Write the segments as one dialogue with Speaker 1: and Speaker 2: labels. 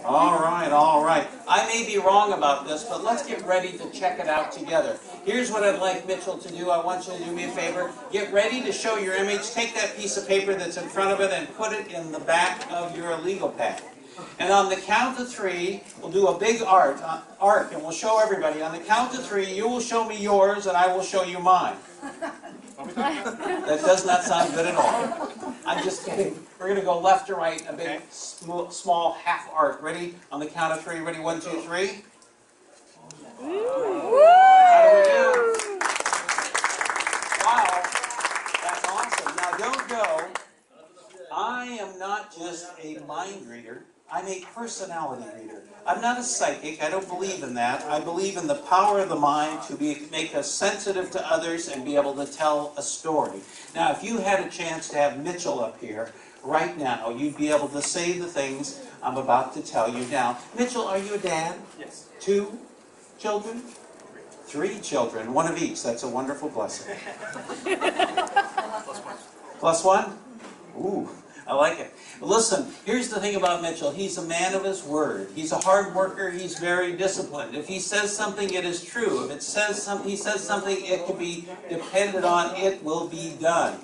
Speaker 1: All right, all right. I may be wrong about this, but let's get ready to check it out together. Here's what I'd like Mitchell to do. I want you to do me a favor. Get ready to show your image. Take that piece of paper that's in front of it and put it in the back of your legal pad. And on the count of 3, we'll do a big arc, and we'll show everybody. On the count of 3, you will show me yours, and I will show you mine. That does not sound good at all. I'm just kidding. We're going to go left to right, a big, small half arc. Ready? On the count of 3. Ready? 1, 2, 3. How do we do? Wow. That's awesome. Now, don't go. I am not just a mind reader. I'm a personality reader. I'm not a psychic. I don't believe in that. I believe in the power of the mind to make us sensitive to others and be able to tell a story. Now, if you had a chance to have Mitchell up here right now, you'd be able to say the things I'm about to tell you now. Mitchell, are you a dad?
Speaker 2: Yes.
Speaker 1: 2 children? 3 children. 1 of each. That's a wonderful blessing. Plus 1? Ooh. I like it. Listen, here's the thing about Mitchell. He's a man of his word. He's a hard worker. He's very disciplined. If he says something, it is true. If he says something, it can be depended on. It will be done.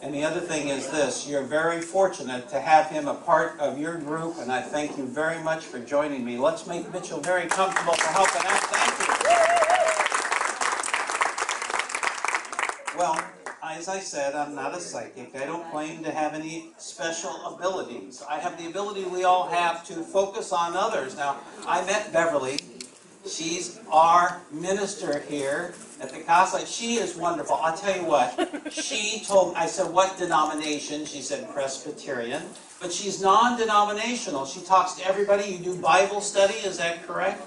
Speaker 1: And the other thing is this. You're very fortunate to have him a part of your group, and I thank you very much for joining me. Let's make Mitchell very comfortable for helping out. Thank you. Well, as I said, I'm not a psychic. I don't claim to have any special abilities. I have the ability we all have to focus on others. Now, I met Beverly. She's our minister here at the Casa. She is wonderful. I'll tell you what. She told me, I said, what denomination? She said Presbyterian. But she's non-denominational. She talks to everybody. You do Bible study, is that correct?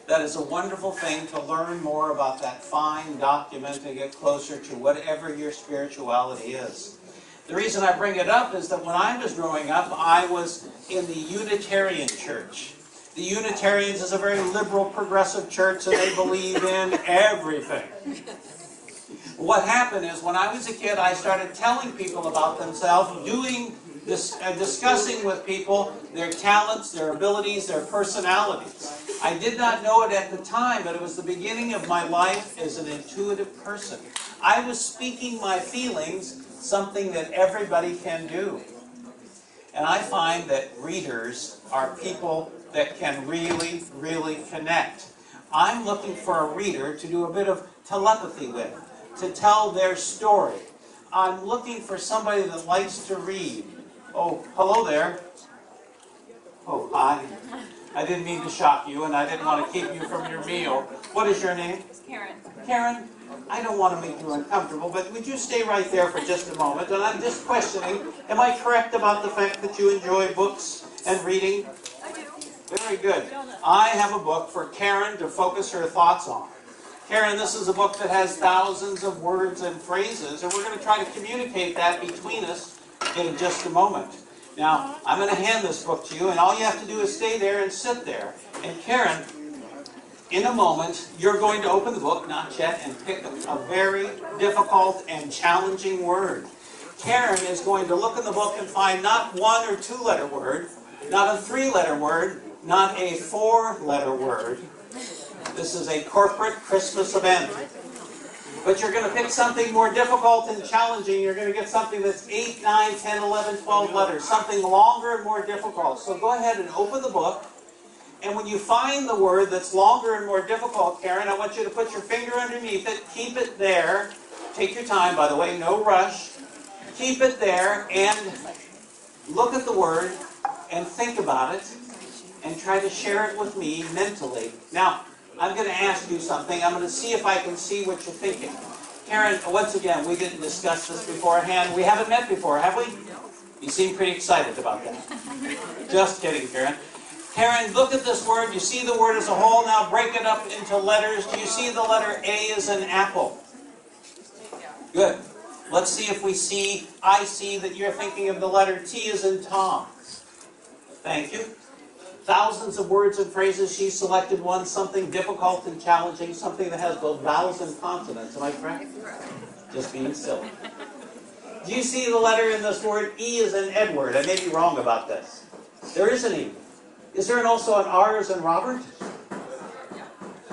Speaker 1: That is a wonderful thing to learn more about that fine document and get closer to whatever your spirituality is. The reason I bring it up is that when I was growing up, I was in the Unitarian Church. The Unitarians is a very liberal, progressive church, and they believe in everything. What happened is when I was a kid, I started telling people about themselves, discussing with people their talents, their abilities, their personalities. I did not know it at the time, but it was the beginning of my life as an intuitive person. I was speaking my feelings, something that everybody can do. And I find that readers are people that can really, really connect. I'm looking for a reader to do a bit of telepathy with, to tell their story. I'm looking for somebody that likes to read. Oh, hello there. Oh, hi. I didn't mean to shock you, and I didn't want to keep you from your meal. What is your name?
Speaker 3: Karen.
Speaker 1: Karen, I don't want to make you uncomfortable, but would you stay right there for just a moment? And I'm just questioning, am I correct about the fact that you enjoy books and reading?
Speaker 3: I do.
Speaker 1: Very good. I have a book for Karen to focus her thoughts on. Karen, this is a book that has thousands of words and phrases, and we're going to try to communicate that between us in just a moment. Now, I'm going to hand this book to you, and all you have to do is stay there and sit there. And Karen, in a moment, you're going to open the book, not yet, and pick a very difficult and challenging word. Karen is going to look in the book and find not 1 or 2 letter word, not a 3-letter word, not a 4-letter word. This is a corporate Christmas event. But you're going to pick something more difficult and challenging. You're going to get something that's 8, 9, 10, 11, 12 letters. Something longer and more difficult. So go ahead and open the book. And when you find the word that's longer and more difficult, Karen, I want you to put your finger underneath it. Keep it there. Take your time, by the way. No rush. Keep it there and look at the word and think about it. And try to share it with me mentally. Now, I'm going to ask you something. I'm going to see if I can see what you're thinking. Karen, once again, we didn't discuss this beforehand. We haven't met before, have we? You seem pretty excited about that. Just kidding, Karen. Karen, look at this word. You see the word as a whole. Now break it up into letters. Do you see the letter A as an apple? Good. Let's see if I see that you're thinking of the letter T as in Tom. Thank you. Thousands of words and phrases. She selected one, something difficult and challenging, something that has both vowels and consonants. Am I correct? Just being silly. Do you see the letter in this word? E as in Edward. I may be wrong about this. There is an E. Is there also an R as in Robert?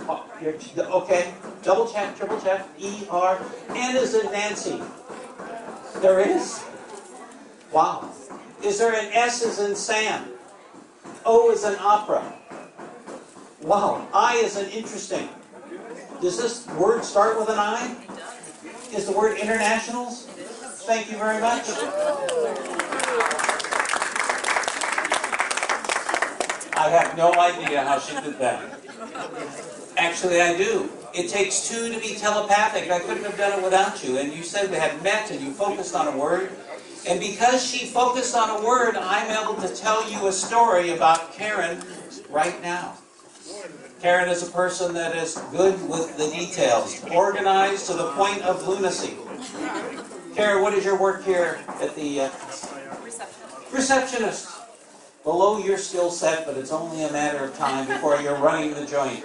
Speaker 1: Oh, okay. Double check, triple check. E-R. N as in Nancy. There is? Wow. Is there an S as in Sam? O as in opera? Wow. I as in interesting. Does this word start with an I? Is the word internationals? Thank you very much. I have no idea how she did that. Actually, I do. It takes two to be telepathic. I couldn't have done it without you. And you said we had met and you focused on a word. And because she focused on a word, I'm able to tell you a story about Karen right now. Karen is a person that is good with the details, organized to the point of lunacy. Karen, what is your work here at the... Receptionist. Below your skill set, but it's only a matter of time before you're running the joint.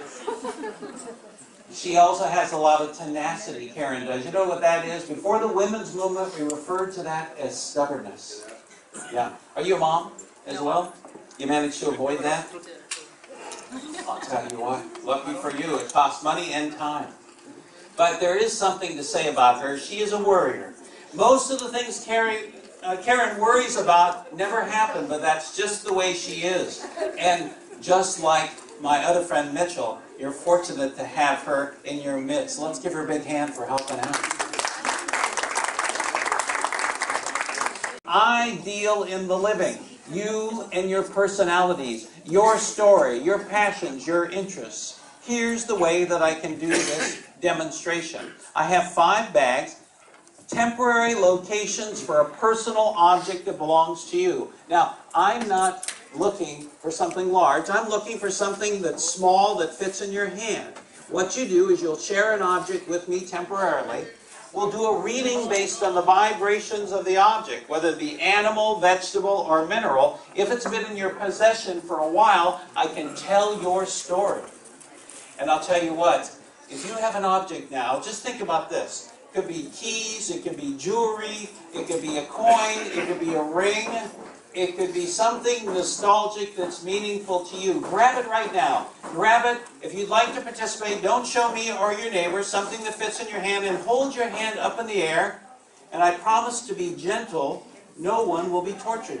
Speaker 1: She also has a lot of tenacity, Karen does. You know what that is? Before the women's movement, we referred to that as stubbornness. Yeah. Are you a mom as well? You managed to avoid that? I'll tell you what. Lucky for you, it costs money and time. But there is something to say about her. She is a worrier. Most of the things Karen worries about never happen, but that's just the way she is. And just like my other friend Mitchell, you're fortunate to have her in your midst. Let's give her a big hand for helping out. I deal in the living. You and your personalities, your story, your passions, your interests. Here's the way that I can do this demonstration. I have 5 bags. Temporary locations for a personal object that belongs to you. Now, I'm not looking for something large. I'm looking for something that's small that fits in your hand. What you do is you'll share an object with me temporarily. We'll do a reading based on the vibrations of the object, whether it be animal, vegetable, or mineral. If it's been in your possession for a while, I can tell your story. And I'll tell you what, if you have an object now, just think about this. It could be keys, it could be jewelry, it could be a coin, it could be a ring, it could be something nostalgic that's meaningful to you. Grab it right now. Grab it. If you'd like to participate, don't show me or your neighbor something that fits in your hand, and hold your hand up in the air. And I promise to be gentle. No one will be tortured.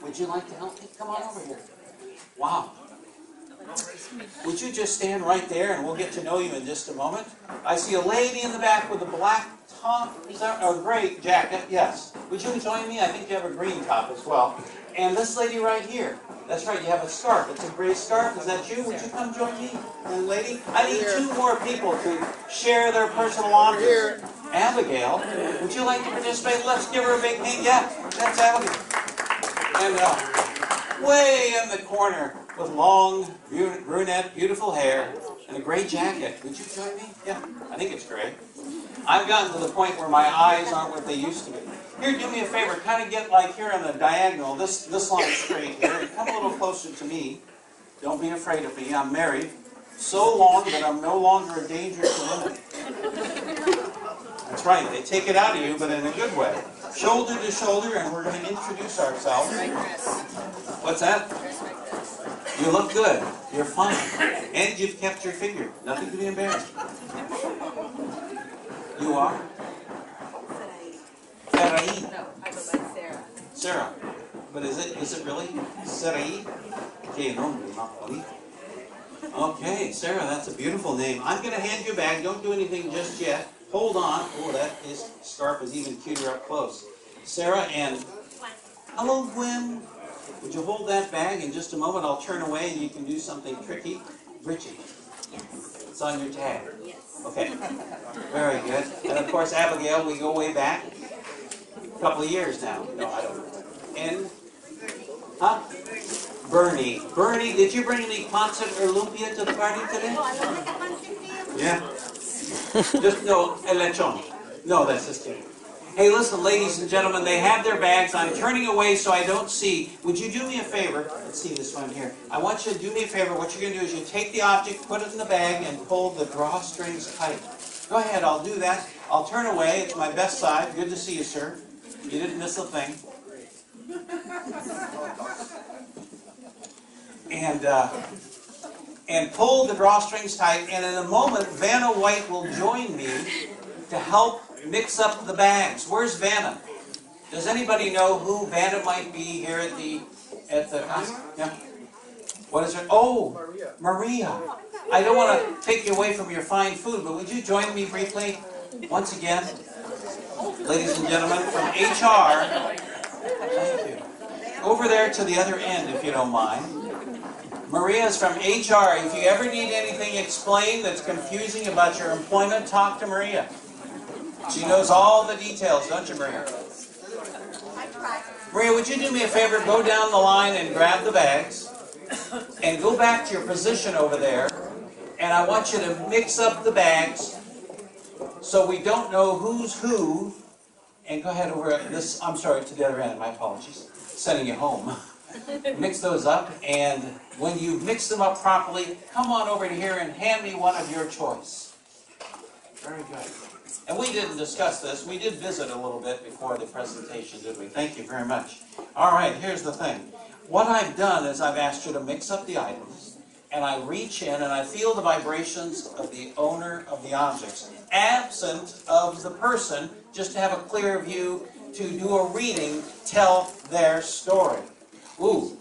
Speaker 1: Would you like to help me? Come on over here. Wow. Would you just stand right there and we'll get to know you in just a moment? I see a lady in the back with a black top, a gray jacket, yes. Would you join me? I think you have a green top as well. And this lady right here, that's right, you have a scarf. It's a gray scarf. Is that you? Would you come join me, young lady? I need 2 more people to share their personal objects. Abigail, would you like to participate? Let's give her a big hand. Yeah, that's Abigail. And way in the corner, with long, brunette, beautiful hair, and a gray jacket. Would you join me? Yeah, I think it's gray. I've gotten to the point where my eyes aren't what they used to be. Here, do me a favor, kind of get like here on the diagonal, this line straight here. Come a little closer to me. Don't be afraid of me. I'm married. So long that I'm no longer a danger to women. That's right, they take it out of you, but in a good way. Shoulder to shoulder, and we're going to introduce ourselves. What's that? You look good. You're fine. And you've kept your figure. Nothing to be embarrassed. You are? Sarai.
Speaker 2: No, I go by Sarah.
Speaker 1: Sarah. But is it really Sarai? Okay, okay, Sarah, that's a beautiful name. I'm going to hand you a bag. Don't do anything just yet. Hold on. Oh, that scarf is even cuter up close. Sarah and... Hello, Gwen. Would you hold that bag? In just a moment, I'll turn away and you can do something tricky. Richie.
Speaker 2: Yes.
Speaker 1: It's on your tag.
Speaker 2: Yes.
Speaker 1: Okay. Very good. And of course, Abigail, we go way back. A couple of years now. No, I don't know. And... Huh? Bernie. Bernie, did you bring any concert or lumpia to the party today? Yeah. Just no, el lechon. No, that's just kidding. Hey, listen, ladies and gentlemen, they have their bags. I'm turning away so I don't see. Would you do me a favor? Let's see this one here. I want you to do me a favor. What you're going to do is you take the object, put it in the bag, and pull the drawstrings tight. Go ahead, I'll do that. I'll turn away. It's my best side. Good to see you, sir. You didn't miss a thing. and pull the drawstrings tight, and in a moment, Vanna White will join me to help mix up the bags. Where's Vanna? Does anybody know who Vanna might be here at the yeah? What is her? Oh, Maria. I don't want to take you away from your fine food, but would you join me briefly once again? Ladies and gentlemen, from HR, thank you. Over there to the other end, if you don't mind. Maria is from HR. If you ever need anything explained that's confusing about your employment, talk to Maria. She knows all the details, don't you, Maria? Maria, would you do me a favor? Go down the line and grab the bags. And go back to your position over there. And I want you to mix up the bags so we don't know who's who. And go ahead over this, I'm sorry, to the other end, my apologies. Sending you home. Mix those up, and when you mix them up properly, come on over here and hand me one of your choice. Very good. And we didn't discuss this. We did visit a little bit before the presentation, did we? Thank you very much. All right, here's the thing. What I've done is I've asked you to mix up the items, and I reach in and I feel the vibrations of the owner of the objects, absent of the person, just to have a clear view to do a reading, tell their story. Ooh,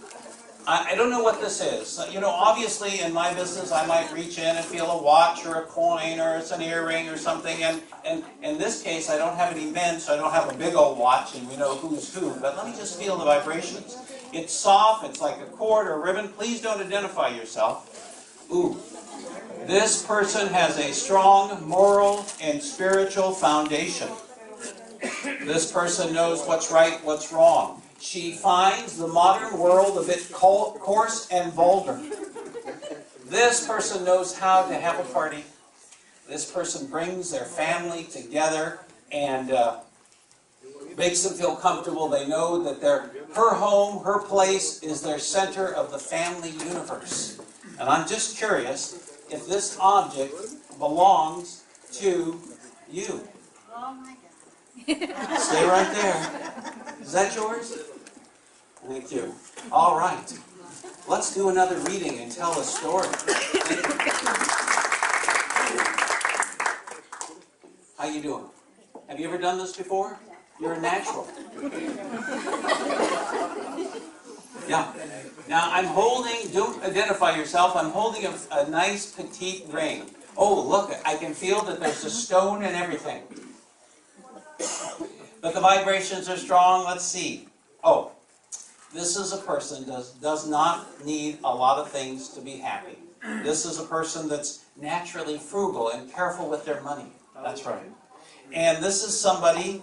Speaker 1: I don't know what this is. You know, obviously in my business I might reach in and feel a watch or a coin or it's an earring or something, and in this case I don't have any men, so I don't have a big old watch and we know who's who, but let me just feel the vibrations. It's soft, it's like a cord or a ribbon. Please don't identify yourself. Ooh, this person has a strong moral and spiritual foundation. This person knows what's right, what's wrong. She finds the modern world a bit coarse and vulgar. This person knows how to have a party. This person brings their family together and makes them feel comfortable. They know that her home, her place is their center of the family universe. And I'm just curious if this object belongs to you.
Speaker 2: Oh my God.
Speaker 1: Stay right there. Is that yours? Thank you. All right. Let's do another reading and tell a story. How you doing? Have you ever done this before? You're a natural. Yeah. Now I'm holding, don't identify yourself, I'm holding a nice petite ring. Oh, look, I can feel that there's a stone and everything. But the vibrations are strong. Let's see. Oh, this is a person that does not need a lot of things to be happy. This is a person that's naturally frugal and careful with their money. That's right. And this is somebody,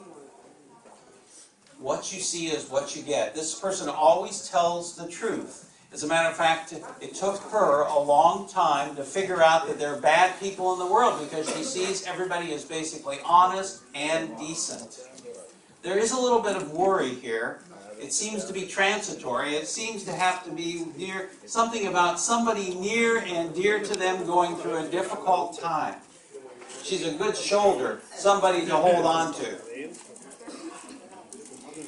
Speaker 1: what you see is what you get. This person always tells the truth. As a matter of fact, it took her a long time to figure out that there are bad people in the world because she sees everybody as basically honest and decent. There is a little bit of worry here. It seems to be transitory. It seems to have to be near something about somebody near and dear to them going through a difficult time. She's a good shoulder, somebody to hold on to.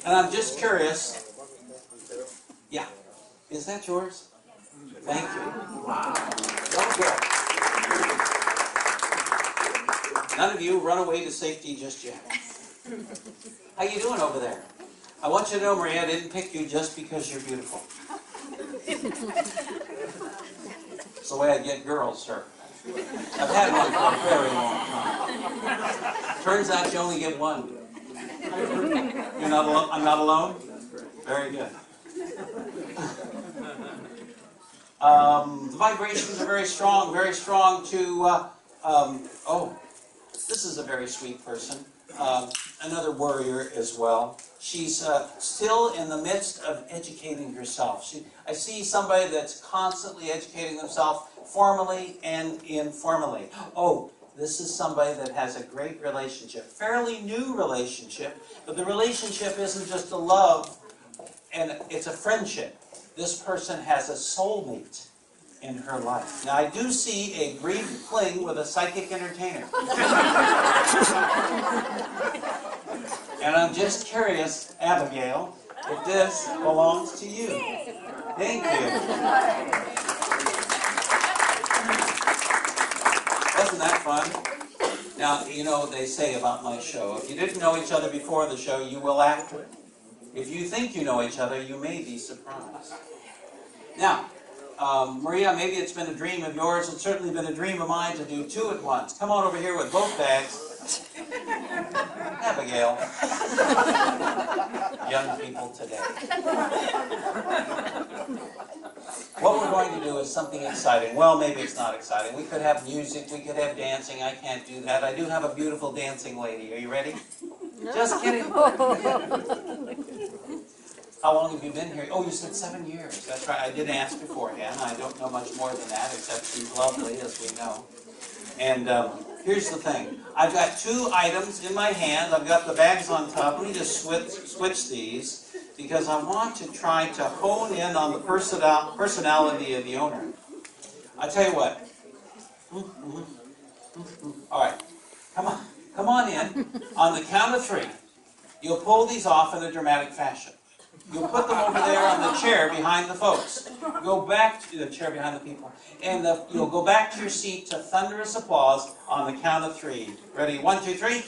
Speaker 1: And I'm just curious. Yeah. Is that yours? Thank you. Wow. So good. None of you run away to safety just yet. How you doing over there? I want you to know, Maria, I didn't pick you just because you're beautiful. It's the way I get girls, sir. I've had one for a very long time. Turns out you only get one. You're not alone? I'm not alone? Very good. The vibrations are very strong to, oh, this is a very sweet person. Another warrior as well. She's still in the midst of educating herself. I see somebody that's constantly educating themselves formally and informally. Oh, this is somebody that has a great relationship, fairly new relationship, but the relationship isn't just a love, and it's a friendship. This person has a soulmate in her life. Now, I do see a brief fling with a psychic entertainer. And I'm just curious, Abigail, if this belongs to you. Thank you. fun? Now, you know what they say about my show. If you didn't know each other before the show, you will after. If you think you know each other, you may be surprised. Now, Maria, maybe it's been a dream of yours. It's certainly been a dream of mine to do two at once. Come on over here with both bags. Abigail. Young people today. What we're going to do is something exciting. Well, maybe it's not exciting. We could have music, we could have dancing. I can't do that. I do have a beautiful dancing lady. Are you ready? No. Just kidding. How long have you been here? Oh, you said 7 years. That's right. I did ask beforehand. I don't know much more than that, except she's lovely, as we know. And here's the thing. I've got two items in my hand. I've got the bags on top. Let me just switch these, because I want to try to hone in on the personality of the owner. I tell you what. All right. Come on in. On the count of 3, you'll pull these off in a dramatic fashion. You'll put them over there on the chair behind the folks. Go back to the chair behind the people. And you'll go back to your seat to thunderous applause on the count of 3. Ready? 1, 2, 3.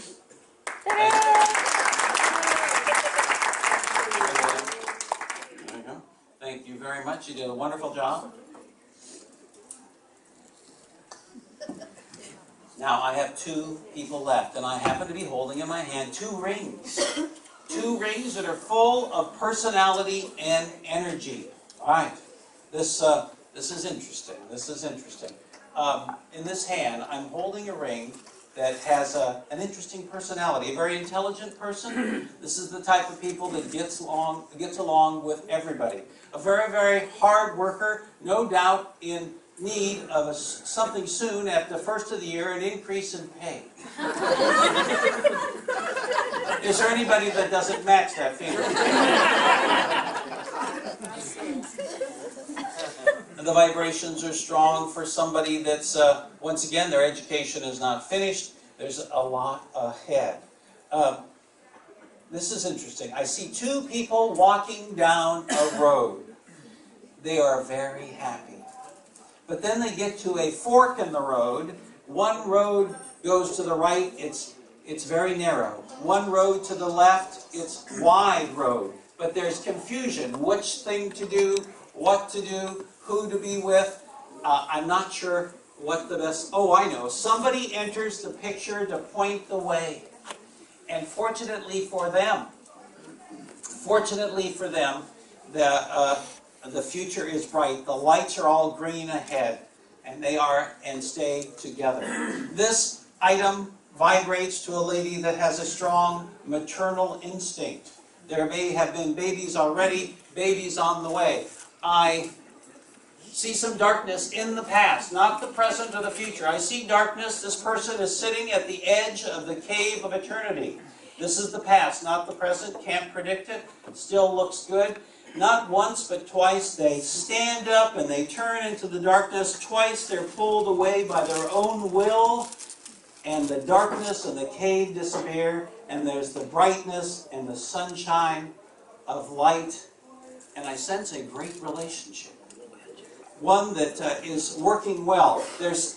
Speaker 1: There you go. Thank you very much. You did a wonderful job. Now, I have 2 people left, and I happen to be holding in my hand 2 rings. 2 rings that are full of personality and energy. All right. This is interesting. This is interesting. In this hand, I'm holding a ring that has an interesting personality, a very intelligent person. This is the type of people that gets along with everybody. A very, very hard worker, no doubt in need of something soon at the first of the year, an increase in pay. Is there anybody that doesn't match that feeling? The vibrations are strong for somebody that's, once again, their education is not finished. There's a lot ahead. This is interesting. I see 2 people walking down a road. They are very happy. But then they get to a fork in the road. One road goes to the right, it's very narrow. One road to the left, it's wide road. But there's confusion. Which thing to do, what to do, who to be with. I'm not sure what the best... Oh, I know. Somebody enters the picture to point the way. And fortunately for them, the future is bright. The lights are all green ahead. And they are and stay together. This item vibrates to a lady that has a strong maternal instinct. There may have been babies already, babies on the way. I see some darkness in the past, not the present or the future. I see darkness. This person is sitting at the edge of the cave of eternity. This is the past, not the present. Can't predict it. Still looks good. Not once, but twice they stand up and they turn into the darkness. Twice they're pulled away by their own will, and the darkness and the cave disappear, and there's the brightness and the sunshine of light. And I sense a great relationship. One that is working well.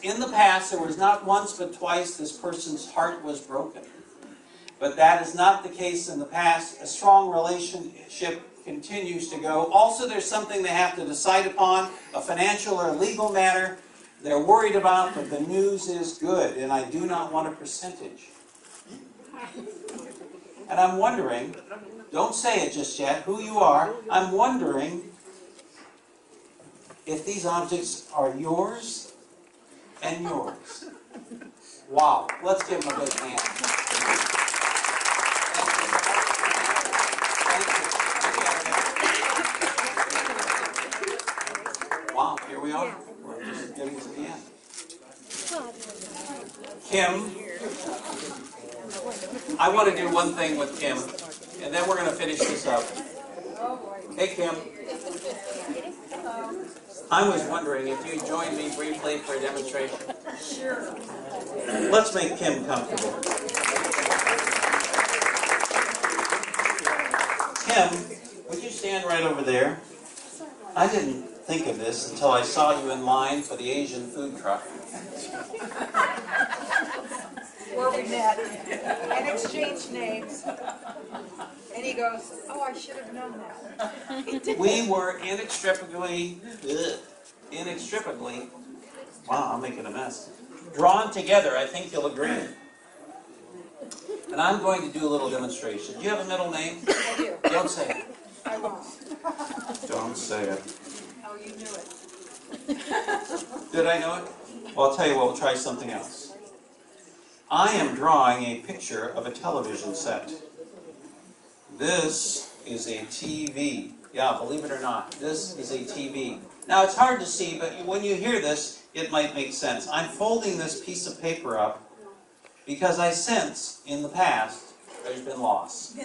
Speaker 1: In the past, there was not once but twice this person's heart was broken. But that is not the case in the past. A strong relationship continues to go. Also, there's something they have to decide upon, a financial or legal matter they're worried about, but the news is good, and I do not want a percentage. And I'm wondering, don't say it just yet, who you are. I'm wondering if these objects are yours and yours. Wow. Let's give them a big hand. Wow, here we are. We're just getting to the end. Kim, I want to do one thing with Kim, and then we're going to finish this up. Hey, Kim. I was wondering if you'd join me briefly for a demonstration. Sure. Let's make Kim comfortable. Kim, would you stand right over there? I didn't think of this until I saw you in line for the Asian food truck.
Speaker 2: Where we met and exchanged names. And he goes, oh, I should have known that.
Speaker 1: We were inextricably, wow, I'm making a mess, drawn together, I think you'll agree. And I'm going to do a little demonstration. Do you have a middle name?
Speaker 2: I do.
Speaker 1: Don't say it.
Speaker 2: I won't.
Speaker 1: Don't say it.
Speaker 2: Oh, you knew it.
Speaker 1: Did I know it? Well, I'll tell you what, we'll try something else. I am drawing a picture of a television set. This is a TV. Yeah, believe it or not, this is a TV. Now, it's hard to see, but when you hear this, it might make sense. I'm folding this piece of paper up because I sense, in the past, there's been loss.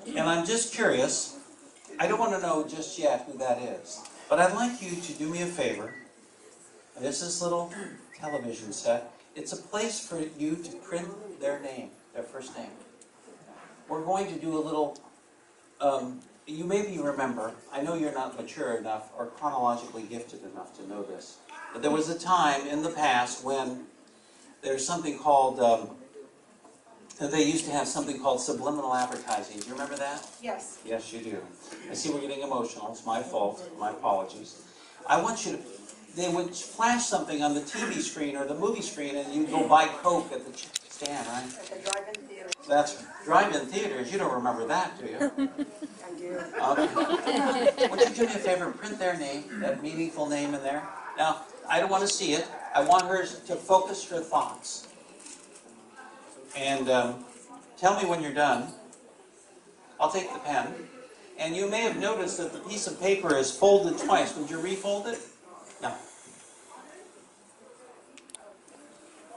Speaker 1: And I'm just curious. I don't want to know just yet who that is. But I'd like you to do me a favor. There's this little television set. It's a place for you to print their name, their first name. We're going to do a little, you maybe remember, I know you're not mature enough or chronologically gifted enough to know this, but there was a time in the past when there's something called, they used to have something called subliminal advertising. Do you remember that?
Speaker 2: Yes.
Speaker 1: Yes, you do. I see we're getting emotional. It's my fault. My apologies. I want you to, they would flash something on the TV screen or the movie screen and you'd go buy Coke at the stand, right?
Speaker 2: At the drive-in theater.
Speaker 1: That's drive-in theaters. You don't remember that, do you?
Speaker 2: I do.
Speaker 1: Okay. Would you do me a favor and print their name, that meaningful name in there? Now, I don't want to see it. I want her to focus her thoughts. And tell me when you're done. I'll take the pen. And you may have noticed that the piece of paper is folded twice. Would you refold it? No.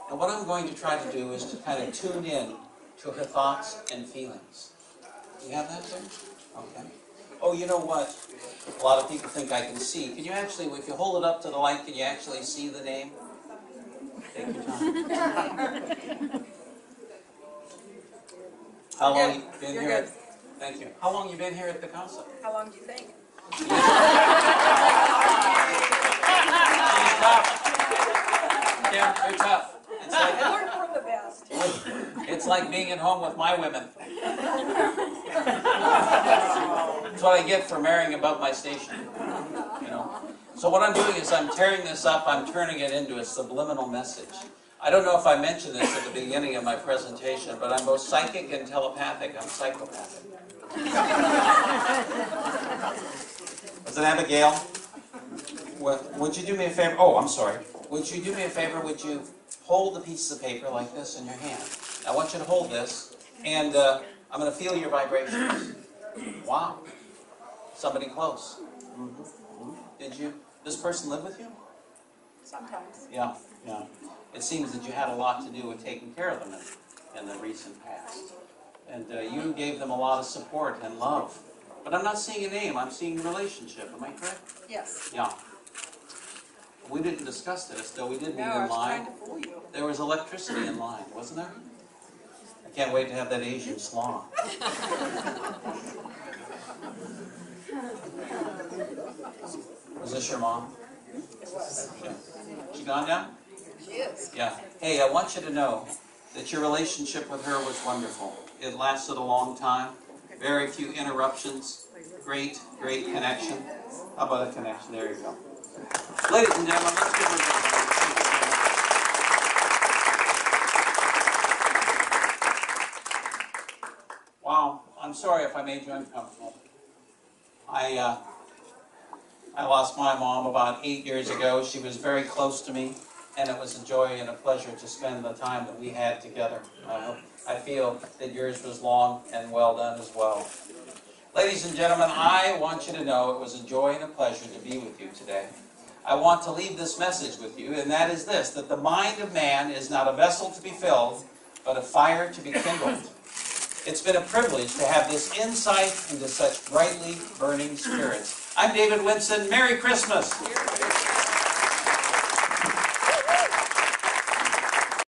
Speaker 1: And what I'm going to try to do is to kind of tune in to her thoughts and feelings. Do you have that there? Okay. Oh, you know what? A lot of people think I can see. Can you actually, if you hold it up to the light, can you actually see the name? Take your time. How long you been
Speaker 2: You're
Speaker 1: here?
Speaker 2: good.
Speaker 1: Thank you. How long you been here at the Casa?
Speaker 2: How long do you think?
Speaker 1: She's tough. Yeah, you're tough.
Speaker 2: I learned from the best.
Speaker 1: It's like being at home with my women. That's what I get for marrying above my station. You know. So what I'm doing is I'm tearing this up. I'm turning it into a subliminal message. I don't know if I mentioned this at the beginning of my presentation, but I'm both psychic and telepathic. I'm psychopathic. Was it Abigail? Would you do me a favor? Oh, I'm sorry. Would you do me a favor? Would you hold the piece of paper like this in your hand? I want you to hold this, and I'm going to feel your vibrations. Wow. Somebody close. Did you? This person live with you?
Speaker 2: Sometimes.
Speaker 1: Yeah, yeah. It seems that you had a lot to do with taking care of them in the recent past. And you gave them a lot of support and love. But I'm not seeing a name, I'm seeing a relationship. Am I correct?
Speaker 2: Yes.
Speaker 1: Yeah. We didn't discuss this, though we did meet
Speaker 2: No, I
Speaker 1: in
Speaker 2: was
Speaker 1: line.
Speaker 2: trying to fool you.
Speaker 1: There was electricity in line, wasn't there? I can't wait to have that Asian slaw. Was this your mom?
Speaker 2: It was.
Speaker 1: Yeah. She gone now?
Speaker 2: She is.
Speaker 1: Yeah. Hey, I want you to know that your relationship with her was wonderful. It lasted a long time. Very few interruptions. Great, great connection. How about a connection? There you go. Ladies and gentlemen, let's give her a round. Wow. I'm sorry if I made you uncomfortable. I lost my mom about 8 years ago. She was very close to me, and it was a joy and a pleasure to spend the time that we had together. I feel that yours was long and well done as well. Ladies and gentlemen, I want you to know it was a joy and a pleasure to be with you today. I want to leave this message with you, and that is this, that the mind of man is not a vessel to be filled, but a fire to be kindled. It's been a privilege to have this insight into such brightly burning spirits. I'm David Winston. Merry Christmas!